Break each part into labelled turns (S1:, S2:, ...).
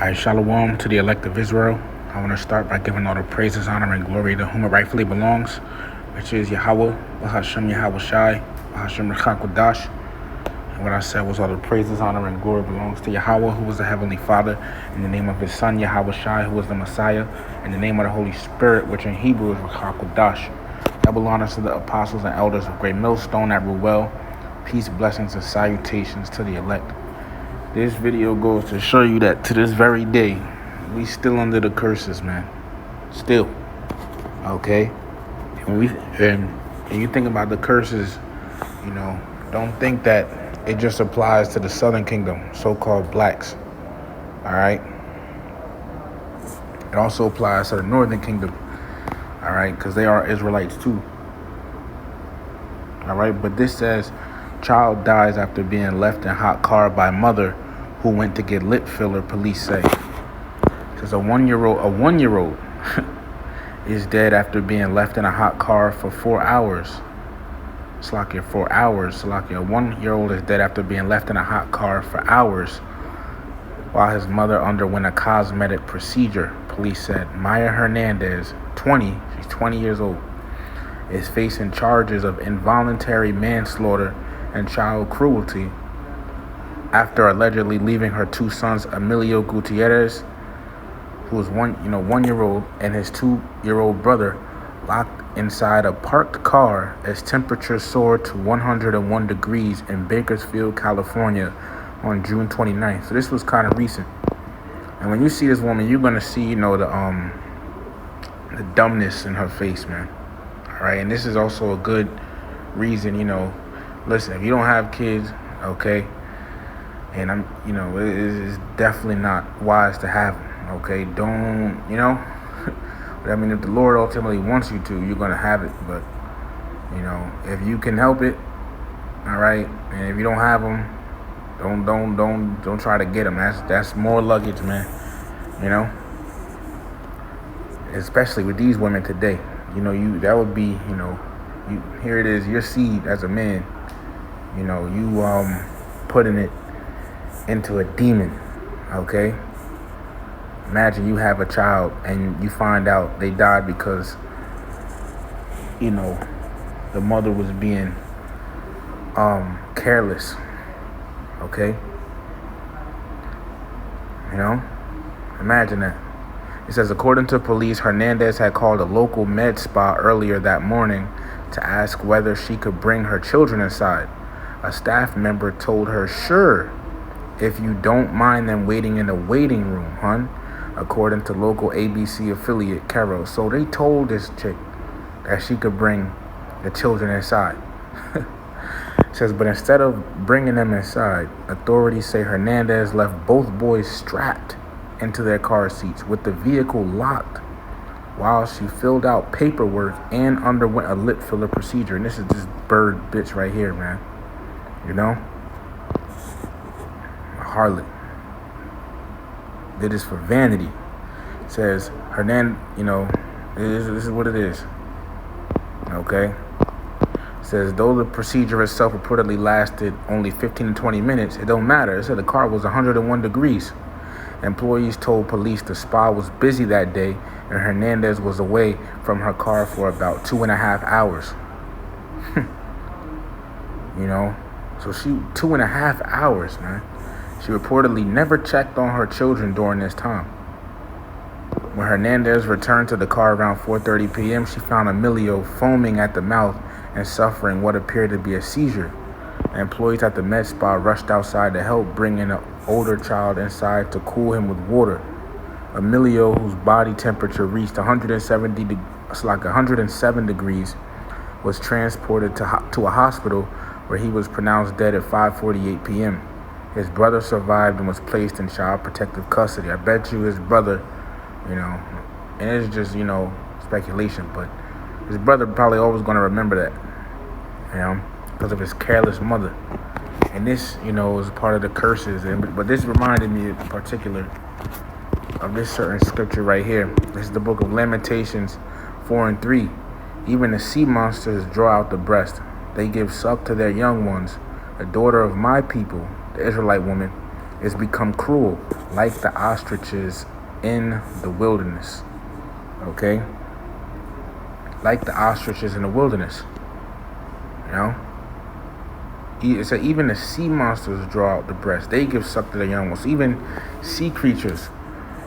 S1: Shalom to the elect of Israel. I want to start by giving all the praises, honor, and glory to whom it rightfully belongs, which is Yahweh, Bahashem Yahweh Shai, Bahashem Rechakodash. And what I said was all the praises, honor, and glory belongs to Yahweh, who is the Heavenly Father, in the name of His Son, Yahweh Shai, who is the Messiah, in the name of the Holy Spirit, which in Hebrew is Rechakodash. Double honors to the apostles and elders of Great Millstone at Ruel. Peace, blessings, and salutations to the elect. This video goes to show you that to this very day, we still under the curses, man. Still. Okay? And you think about the curses, don't think that it just applies to the southern kingdom, so-called blacks. Alright? It also applies to the northern kingdom. Alright? Because they are Israelites too. Alright? But this says, child dies after being left in hot car by mother who went to get lip filler, police say. Because a one-year-old is dead after being left in a hot car for 4 hours. It's like 4 hours. Like a 1-year-old is dead after being left in a hot car for hours while his mother underwent a cosmetic procedure, police said. Maya Hernandez, 20, she's 20 years old, is facing charges of involuntary manslaughter and child cruelty after allegedly leaving her two sons, Emilio Gutierrez, who was 1-year-old, and his 2-year-old brother, locked inside a parked car as temperatures soared to 101 degrees in Bakersfield, California on June 29th. So this was kind of recent. And when you see this woman, you're going to see, the dumbness in her face, man. All right. And this is also a good reason, listen, if you don't have kids, okay, and it's definitely not wise to have them, okay? Don't, but I mean, if the Lord ultimately wants you to, you're gonna have it. But if you can help it, all right, and if you don't have them, don't try to get them. That's more luggage, man. Especially with these women today, that would be, here it is, your seed as a man, you putting it into a demon, okay? Imagine you have a child and you find out they died because, the mother was being careless, okay? Imagine that. It says, according to police, Hernandez had called a local med spa earlier that morning to ask whether she could bring her children inside. A staff member told her, sure, if you don't mind them waiting in the waiting room, hon, according to local ABC affiliate Carol. So they told this chick that she could bring the children inside. It says, but instead of bringing them inside, authorities say Hernandez left both boys strapped into their car seats with the vehicle locked while she filled out paperwork and underwent a lip filler procedure. And this is this bird bitch right here, man. A harlot. Did this for vanity. It says Hernandez, this is what it is. Okay? It says, though the procedure itself reportedly lasted only 15 to 20 minutes, it don't matter. It said the car was 101 degrees. Employees told police the spa was busy that day and Hernandez was away from her car for about 2.5 hours. So she 2.5 hours, man. She reportedly never checked on her children during this time. When Hernandez returned to the car around 4:30 p.m., she found Emilio foaming at the mouth and suffering what appeared to be a seizure. Employees at the med spa rushed outside to help bring in an older child inside to cool him with water. Emilio, whose body temperature reached 107 degrees, was transported to a hospital where he was pronounced dead at 5:48 p.m. His brother survived and was placed in child protective custody. I bet you his brother, and it's just, speculation, but his brother probably always going to remember that, because of his careless mother. And this, is part of the curses. But this reminded me in particular of this certain scripture right here. This is the book of Lamentations 4:3. Even the sea monsters draw out the breast. They give suck to their young ones. The daughter of my people, the Israelite woman, It's become cruel, like the ostriches in the wilderness. Okay? Like the ostriches in the wilderness. You know? It said even the sea monsters draw out the breast. They give suck to their young ones. Even sea creatures,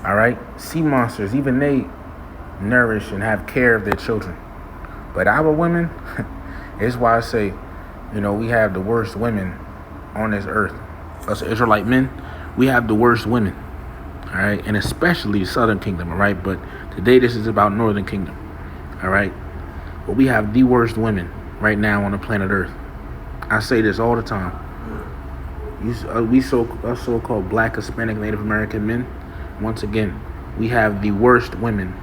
S1: all right? Sea monsters, even they nourish and have care of their children. But our women, it's why I say, we have the worst women on this earth. Us Israelite men, we have the worst women, all right? And especially Southern Kingdom, all right? But today this is about Northern Kingdom, all right? But we have the worst women right now on the planet Earth. I say this all the time. Us so-called Black, Hispanic, Native American men, once again, we have the worst women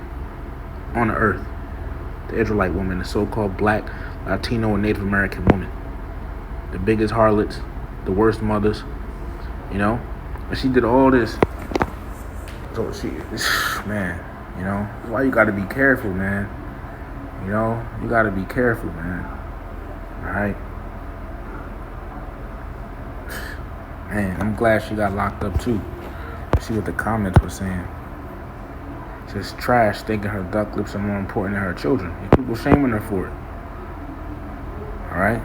S1: on the earth. The Israelite woman, the so-called Black, Latino, and Native American woman. The biggest harlots, the worst mothers, And she did all this. So man, that's why you got to be careful, man. You got to be careful, man. All right. Man, I'm glad she got locked up too. See what the comments were saying. Just trash, thinking her duck lips are more important than her children. And people shaming her for it. All right?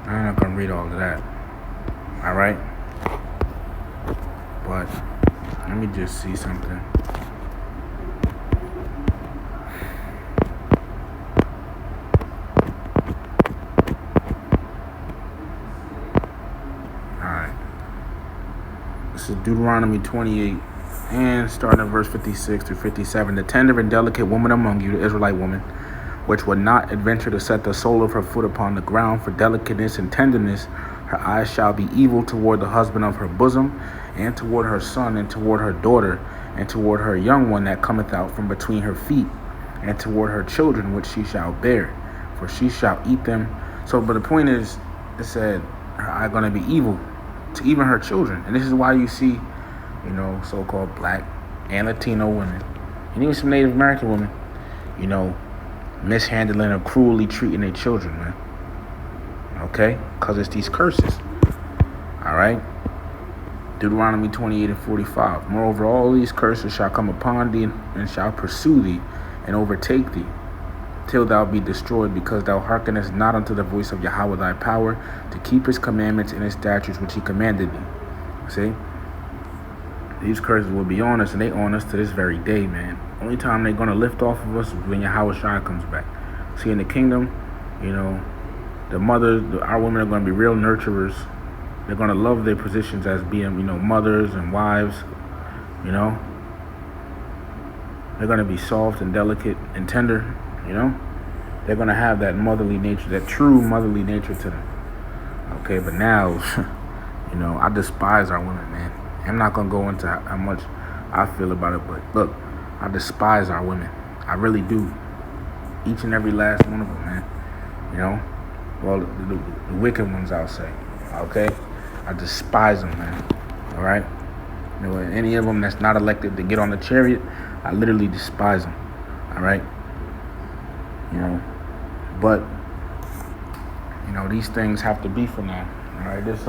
S1: I'm not going to read all of that. All right? But let me just see something. Deuteronomy 28 and starting at verse 56 through 57. The tender and delicate woman among you, the Israelite woman, which would not adventure to set the sole of her foot upon the ground for delicateness and tenderness, her eyes shall be evil toward the husband of her bosom, and toward her son, and toward her daughter, and toward her young one that cometh out from between her feet, and toward her children which she shall bear, for she shall eat them. So, but the point is, it said her eye going to be evil to even her children. And this is why you see, so-called Black and Latino women, and even some Native American women, mishandling or cruelly treating their children, man. Okay? Because it's these curses. All right? Deuteronomy 28 and 45. Moreover, all these curses shall come upon thee and shall pursue thee and overtake thee, till thou be destroyed, because thou hearkenest not unto the voice of Yahweh thy power, to keep his commandments and his statutes which he commanded thee. See? These curses will be on us, and they on us to this very day, man. Only time they're going to lift off of us is when Yahweh Shai comes back. See, in the kingdom, the mothers, our women are going to be real nurturers. They're going to love their positions as being, mothers and wives, They're going to be soft and delicate and tender. They're going to have that motherly nature, that true motherly nature to them. Okay, but now, I despise our women, man. I'm not going to go into how much I feel about it, but look, I despise our women. I really do. Each and every last one of them, man. Well, the wicked ones, I'll say. Okay? I despise them, man. All right? Any of them that's not elected to get on the chariot, I literally despise them. All right? But these things have to be for now. All right, this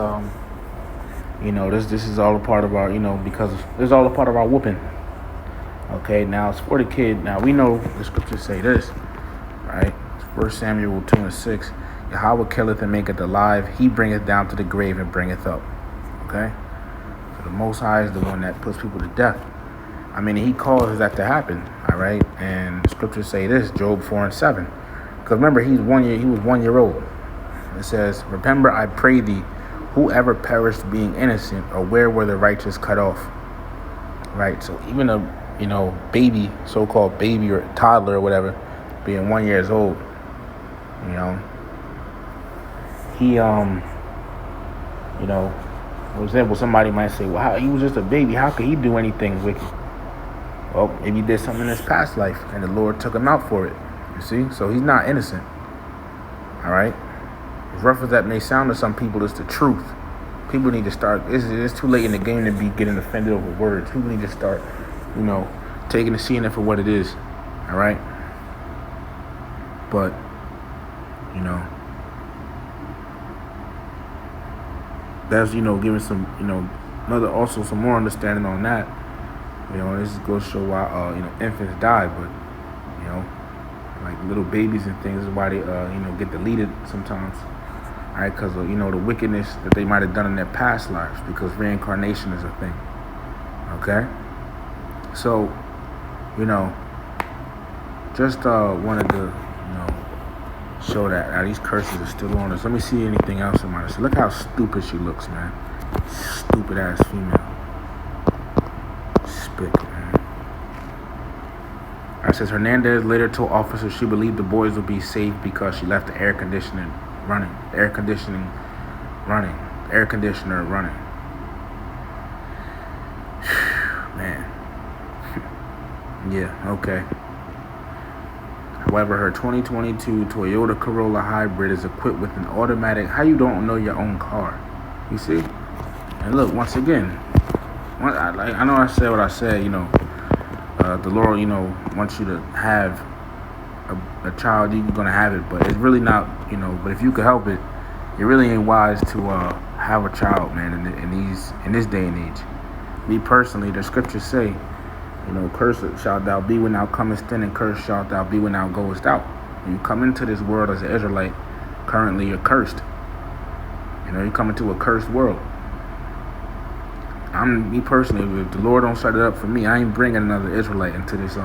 S1: this is all a part of our, because this is all a part of our whooping. Okay, now it's for the kid. Now we know the scriptures say this, right? 1 Samuel 2 and 6. Yahweh killeth and maketh alive. He bringeth down to the grave and bringeth up. Okay, so the Most High is the one that puts people to death. He causes that to happen. All right, and the scriptures say this, Job 4 and 7. Because remember, he was 1 year old. It says, remember, I pray thee, whoever perished being innocent, or where were the righteous cut off? Right, so even a, baby, so-called baby or toddler or whatever, being 1 year old, he, for example, somebody might say, well, he was just a baby. How could he do anything wicked? Well, maybe he did something in his past life, and the Lord took him out for it. You see? So he's not innocent. All right? As rough as that may sound to some people, it's the truth. People need to start. It's too late in the game to be getting offended over words. People need to start, taking and seeing it for what it is. All right? But, you know, that's, giving some, also some more understanding on that. This goes to show why, infants die, but, like little babies and things is why they, get deleted sometimes. All right, because of, the wickedness that they might have done in their past lives, because reincarnation is a thing. Okay? So, just wanted to, show that these curses are still on us. Let me see anything else in my list. Look how stupid she looks, man. Stupid ass female. Spit, man. It says Hernandez later told officers she believed the boys would be safe because she left the air conditioner running. Man. Yeah, okay. However, her 2022 Toyota Corolla Hybrid is equipped with an automatic. How you don't know your own car? You see? And look, once again, I know I said what I said. The Lord, wants you to have a child. You're gonna have it, but it's really not. But if you could help it, it really ain't wise to have a child, man. In this day and age, me personally, the scriptures say, cursed shalt thou be when thou comest in, and cursed shalt thou be when thou goest out. When you come into this world as an Israelite, currently you're cursed. You come into a cursed world. Me personally, if the Lord don't set it up for me, I ain't bringing another Israelite into this,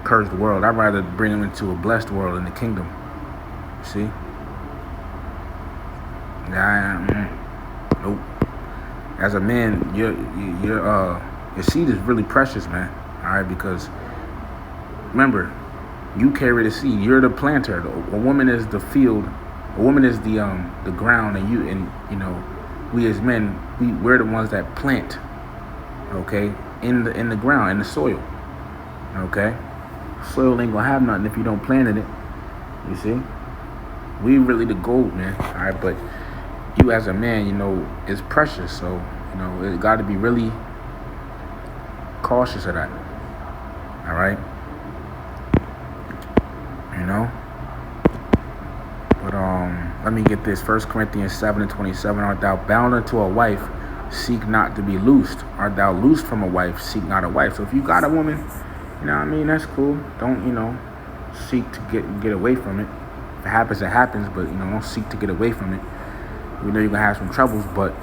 S1: cursed world. I'd rather bring them into a blessed world in the kingdom. See? Nope. As a man, your seed is really precious, man. All right, because remember, you carry the seed. You're the planter. A woman is the field. A woman is the ground, and we as men, we're the ones that plant. Okay, in the ground, in the soil. Okay, soil ain't gonna have nothing if you don't plant in it. You see, we really the gold, man. All right, but you as a man, is precious, so it got to be really cautious of that. All right, but let me get this. 1 Corinthians 7:27. Art thou bound unto a wife? Seek not to be loosed. Art thou loosed from a wife? Seek not a wife. So if you got a woman, that's cool. Don't seek to get away from it. If it happens, it happens. But don't seek to get away from it. You're gonna have some troubles, but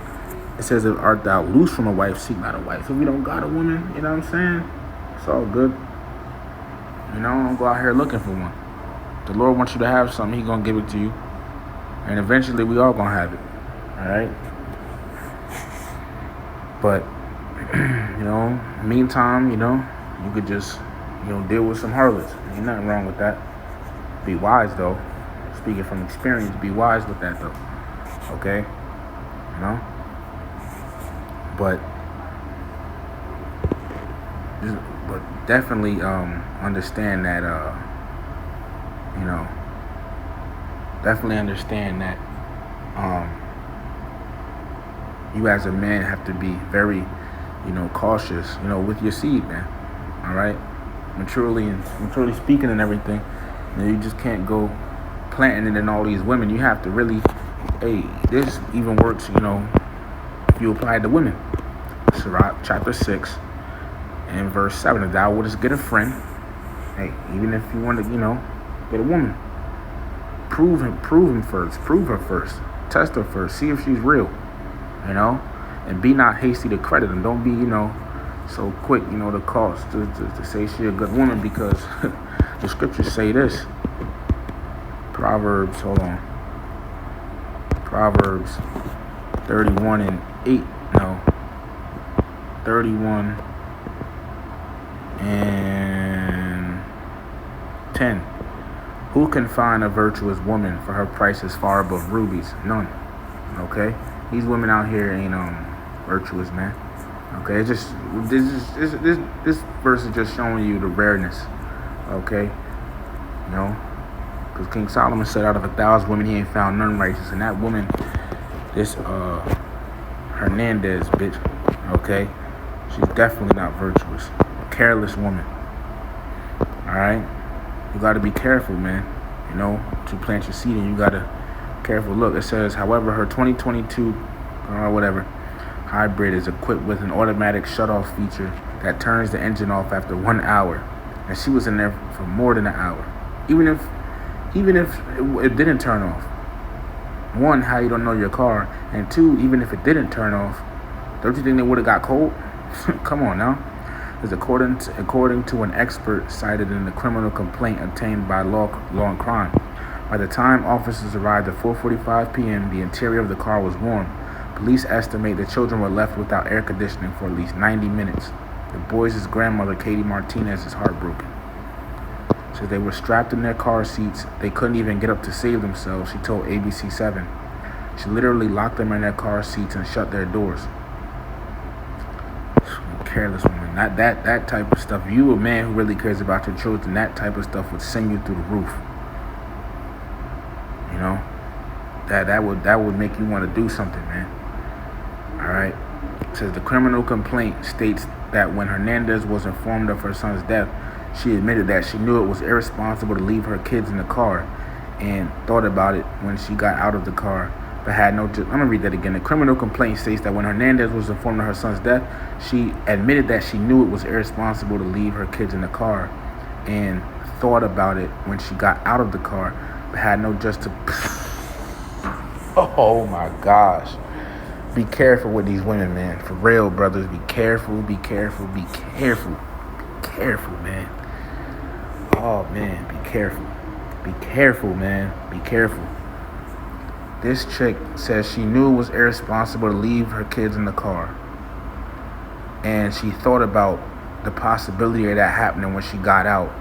S1: it says, art thou loose from a wife, seek not a wife. So if you don't got a woman, what I'm saying? It's all good. Don't go out here looking for one. The Lord wants you to have something, He's gonna give it to you. And eventually we all gonna have it. Alright? But, meantime, you could just, deal with some harlots. Ain't nothing wrong with that. Be wise though. Speaking from experience, be wise with that though. Okay? But definitely understand that you as a man have to be very cautious with your seed, man. All right, maturely speaking and everything. You just can't go planting it in all these women. You have to really, this even works if you apply it to women. Sirach chapter 6 and verse 7. If thou wouldest get a friend, even if you want to get a woman, prove her first, test her first, see if she's real, and be not hasty to credit them. Don't be so quick to cause to say she's a good woman, because the scriptures say this. Proverbs 31 and 8. No, 31 and 10. Who can find a virtuous woman, for her price is far above rubies? None. Okay, these women out here ain't virtuous, man. Okay, it's just this verse is just showing you the rareness. Okay, because King Solomon said, out of 1,000 women he ain't found none righteous, and that woman, this Hernandez bitch, okay, she's definitely not virtuous. Careless woman. All right, you got to be careful, man. You know, to plant your seed, and you got to careful. Look, it says, however, her 2022 whatever hybrid is equipped with an automatic shutoff feature that turns the engine off after 1 hour, and she was in there for more than an hour. Even if it didn't turn off. One, how you don't know your car, and two, even if it didn't turn off, don't you think they would have got cold? Come on now. Because according to an expert cited in the criminal complaint obtained by Law and Crime, by the time officers arrived at 4:45 p.m., the interior of the car was warm. Police estimate the children were left without air conditioning for at least 90 minutes. The boys' grandmother, Katie Martinez, is heartbroken. So they were strapped in their car seats. They couldn't even get up to save themselves, she told ABC7. She literally locked them in their car seats and shut their doors. Careless woman. Not that type of stuff. If you a man who really cares about your children, that type of stuff would send you through the roof. You know? That would make you want to do something, man. Alright? It says the criminal complaint states that when Hernandez was informed of her son's death, she admitted that she knew it was irresponsible to leave her kids in the car and thought about it when she got out of the car, but had no... I'm going to read that again. The criminal complaint states that when Hernandez was informed of her son's death, she admitted that she knew it was irresponsible to leave her kids in the car and thought about it when she got out of the car, but had no just to... Oh my gosh. Be careful with these women, man. For real, brothers. Be careful, be careful, be careful. Be careful, man. Oh, man. Be careful. Be careful, man. Be careful. This chick says she knew it was irresponsible to leave her kids in the car. And she thought about the possibility of that happening when she got out.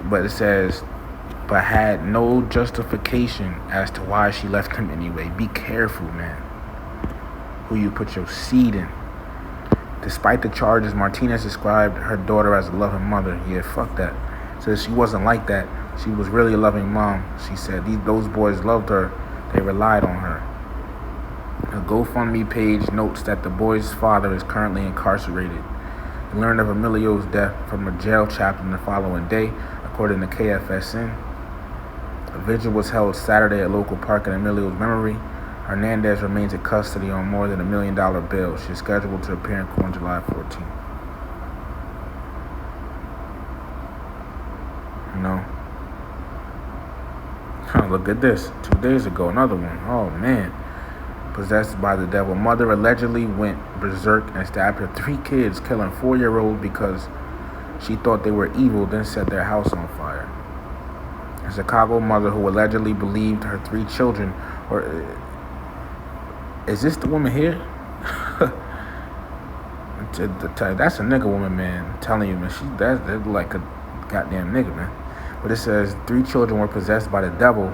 S1: But it says, but had no justification as to why she left them anyway. Be careful, man, who you put your seed in. Despite the charges, Martinez described her daughter as a loving mother. Yeah, fuck that. Says she wasn't like that. She was really a loving mom. She said those boys loved her. They relied on her. A GoFundMe page notes that the boy's father is currently incarcerated. He learned of Emilio's death from a jail chaplain the following day, according to KFSN. A vigil was held Saturday at a local park in Emilio's memory. Hernandez remains in custody on more than $1 million bail. She is scheduled to appear in court on July 14th. You know? Look at this. 2 days ago, another one. Oh, man. Possessed by the devil. Mother allegedly went berserk and stabbed her 3 kids, killing 4-year-old because she thought they were evil, then set their house on fire. A Chicago mother who allegedly believed her 3 children were... Is this the woman here? That's a nigga woman, man. I'm telling you, man. That's like a goddamn nigga, man. But it says 3 children were possessed by the devil,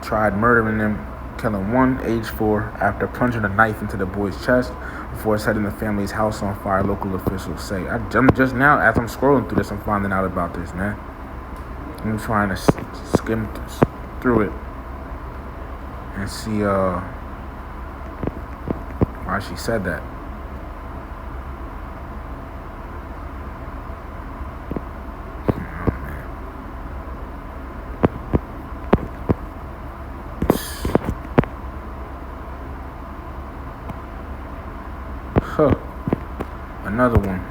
S1: tried murdering them, killing one, age 4, after plunging a knife into the boy's chest before setting the family's house on fire, local officials say. I'm just now, as I'm scrolling through this, I'm finding out about this, man. I'm trying to skim through it and see why she said that. Another one.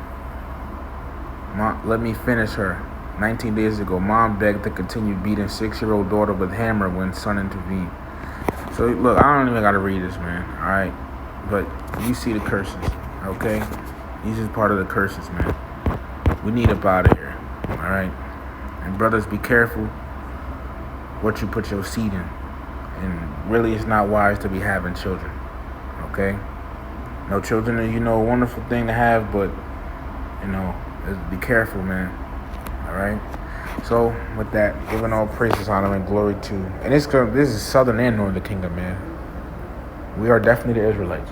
S1: Let me finish her. 19 days ago, mom begged to continue beating 6-year-old daughter with hammer when son intervened. So, look, I don't even got to read this, man. All right? But you see the curses, okay? These is part of the curses, man. We need up out of here, all right? And brothers, be careful what you put your seed in. And really, it's not wise to be having children, okay? No, children are, a wonderful thing to have, but, be careful, man. All right? So, with that, giving all praises, honor, and glory to... And this is Southern and Northern Kingdom, man. We are definitely the Israelites.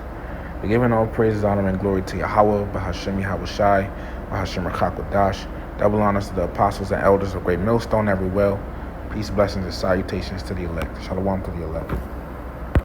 S1: We're giving all praises, honor, and glory to Yahweh, Bahashem Yahushai, Bahashem Rakakwadash. Double honors to the apostles and elders of Great Millstone everywhere. Peace, blessings, and salutations to the elect. Shalom to the elect.